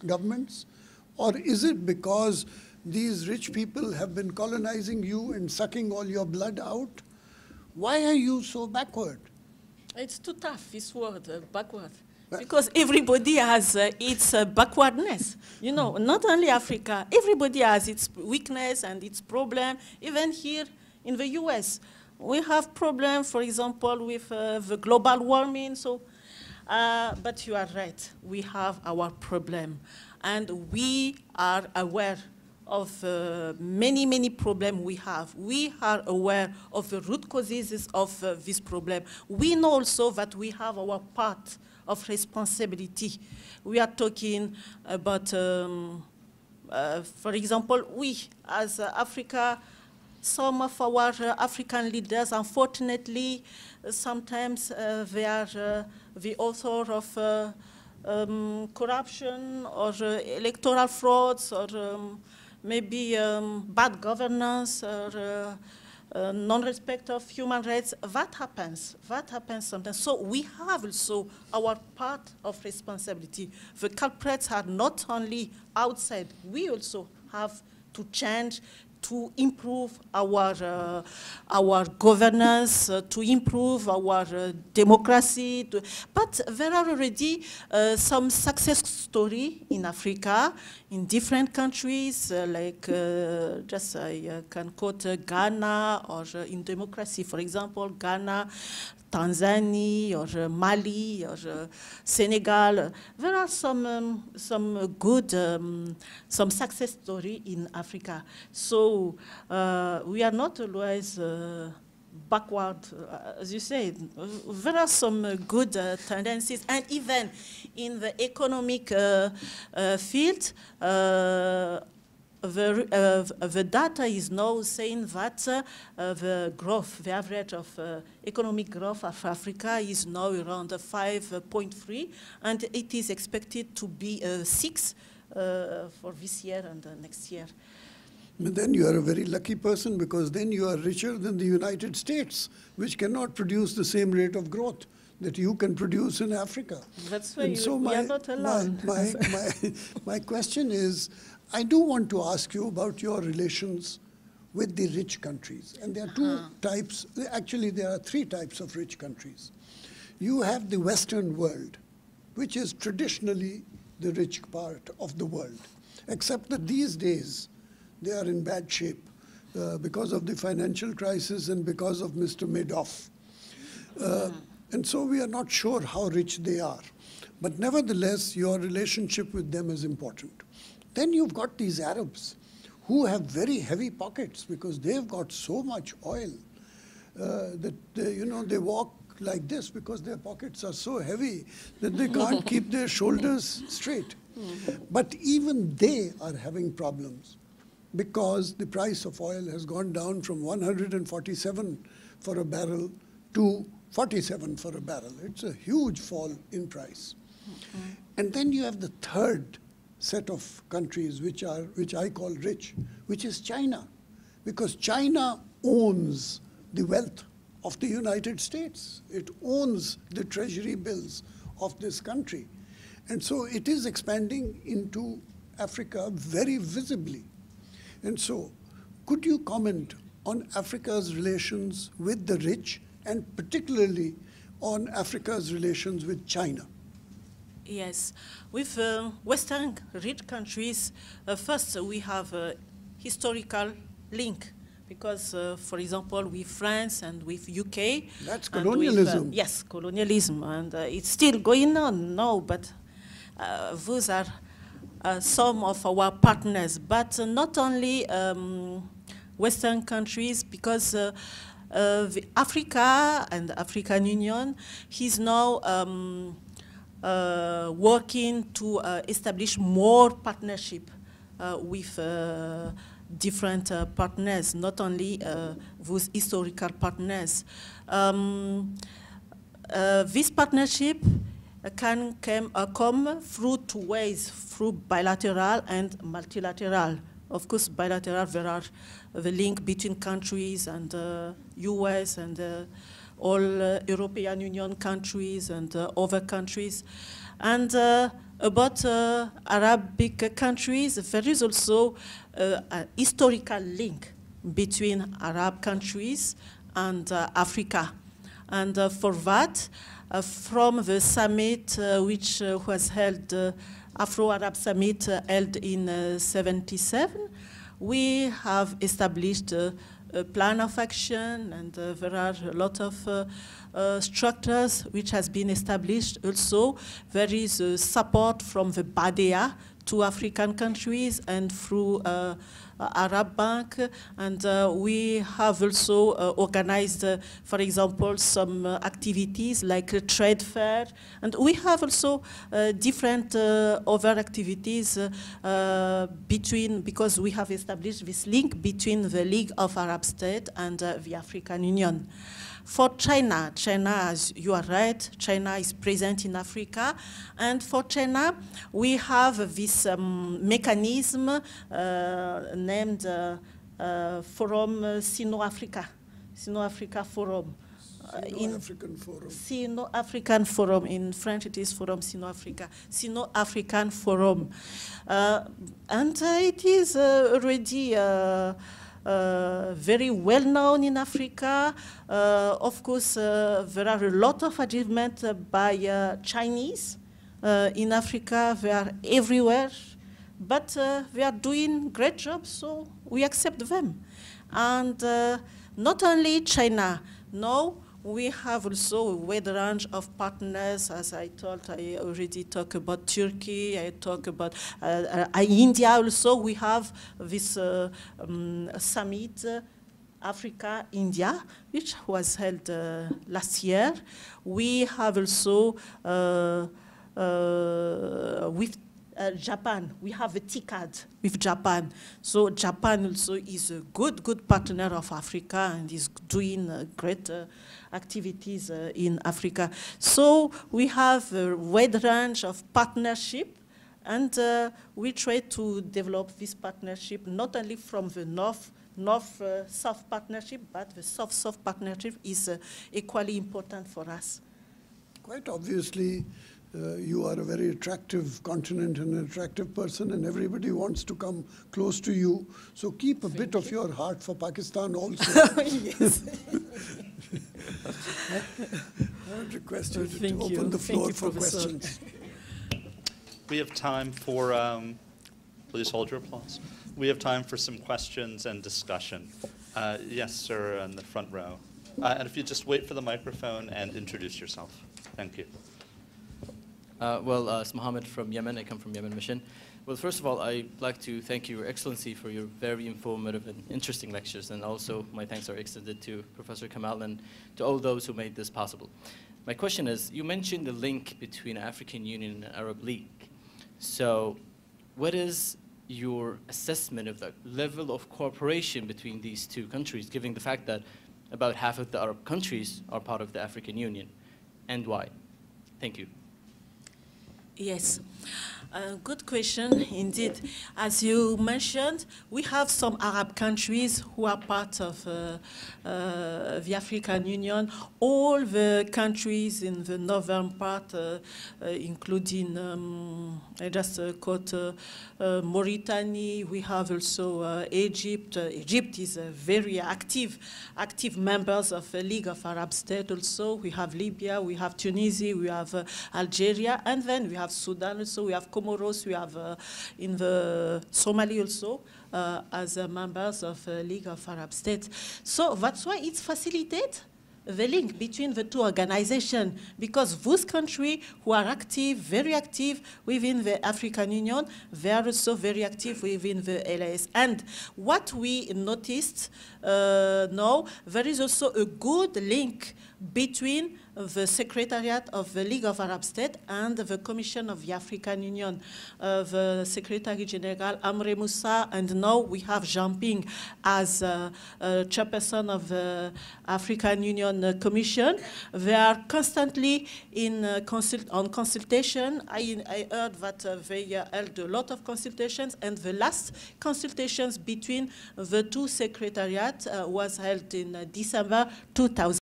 governments? Or is it because these rich people have been colonizing you and sucking all your blood out? Why are you so backward? It's too tough, this word, backward. Because everybody has its backwardness. You know, not only Africa, everybody has its weakness and its problem. Even here in the US, we have problems, for example, with the global warming. So, but you are right, we have our problem. And we are aware of many, many problems we have. We are aware of the root causes of this problem. We know also that we have our part of responsibility. We are talking about, for example, we as Africa, some of our African leaders, unfortunately, sometimes they are the author of corruption or electoral frauds or maybe bad governance or non-respect of human rights. That happens sometimes. So we have also our part of responsibility. The culprits are not only outside, we also have to change, to improve our governance, to improve our democracy. But there are already some success stories in Africa, in different countries, like just I can quote Ghana, or in democracy, for example, Ghana, Tanzania, or Mali, or Senegal. There are some good, some success story in Africa. So we are not always backward, as you say. There are some good tendencies, and even in the economic field, the data is now saying that the growth, the average of economic growth of Africa is now around 5.3, and it is expected to be 6 for this year and next year. But then you are a very lucky person, because then you are richer than the United States, which cannot produce the same rate of growth that you can produce in Africa. That's why we are not alone. My question is, I do want to ask you about your relations with the rich countries. And there are two types, actually there are 3 types of rich countries. You have the Western world, which is traditionally the rich part of the world, except that these days they are in bad shape because of the financial crisis and because of Mr. Madoff. And so we are not sure how rich they are. But nevertheless, your relationship with them is important. Then you've got these Arabs who have very heavy pockets because they've got so much oil that they walk like this because their pockets are so heavy that they can't keep their shoulders straight. But even they are having problems because the price of oil has gone down from 147 for a barrel to 47 for a barrel. It's a huge fall in price. And then you have the third set of countries which I call rich, which is China, because China owns the wealth of the United States. It owns the treasury bills of this country. And so it is expanding into Africa very visibly. And so could you comment on Africa's relations with the rich, and particularly on Africa's relations with China? Yes, with Western rich countries, first we have a historical link because, for example, with France and with UK. That's colonialism. Yes, colonialism, and it's still going on now, but those are some of our partners, but not only Western countries, because Africa and the African Union is now working to establish more partnership with different partners, not only those historical partners. This partnership can come through 2 ways, through bilateral and multilateral. Of course, bilateral, there are the link between countries and US and all European Union countries and other countries. And About Arabic countries, there is also a historical link between Arab countries and Africa. And for that, from the summit which was held, Afro-Arab Summit held in 77, we have established a plan of action, and there are a lot of structures which has been established. Also, there is support from the BADEA to African countries and through Arab Bank, and we have also organized, for example, some activities like a trade fair, and we have also different other activities because we have established this link between the League of Arab States and the African Union. For China, as you are right, China is present in Africa. And for China, we have this mechanism named Forum Sino-Africa, Sino-Africa Forum. Sino-African Forum. Sino-African Forum. In French, it is Forum Sino-Africa. Sino-African Forum. And it is already very well known in Africa. Of course, there are a lot of achievements by Chinese in Africa. They are everywhere, but they are doing great jobs, so we accept them. And not only China, no, we have also a wide range of partners. As I told, I already talked about Turkey, I talk about India also. We have this summit, Africa-India, which was held last year. We have also, with Japan, we have a TICAD with Japan. So Japan also is a good partner of Africa and is doing great activities in Africa. So we have a wide range of partnership, and we try to develop this partnership not only from the North-South partnership, but the South-South partnership is equally important for us. Quite obviously, you are a very attractive continent and an attractive person, and everybody wants to come close to you. So keep a bit of your heart for Pakistan also. Yes. I would request you to open the floor for questions. We have time for, please hold your applause. We have time for some questions and discussion. Yes, sir, in the front row. And if you just wait for the microphone and introduce yourself. Thank you. It's Mohammed from Yemen. I come from Yemen Mission. Well, first of all, I'd like to thank Your Excellency for your very informative and interesting lectures, and also my thanks are extended to Professor Kamal and to all those who made this possible. My question is, you mentioned the link between African Union and Arab League. So what is your assessment of the level of cooperation between these two countries, given the fact that about half of the Arab countries are part of the African Union, and why? Thank you. Yes, good question indeed. As you mentioned, we have some Arab countries who are part of the African Union. All the countries in the northern part, including, I just quote Mauritania. We have also Egypt. Egypt is a very active members of the League of Arab States also. We have Libya, we have Tunisia, we have Algeria, and then we have Sudan also, we have Comoros, we have in the Somalia also as members of the League of Arab States. So that's why it's facilitated the link between the two organizations, because those countries who are active, very active within the African Union, they are also very active within the LAS. And what we noticed now, there is also a good link between the Secretariat of the League of Arab States and the Commission of the African Union. The Secretary General Amre Moussa, and now we have Jean-Ping as chairperson of the African Union Commission. They are constantly in consultation. I heard that they held a lot of consultations, and the last consultations between the two secretariats was held in December 2000.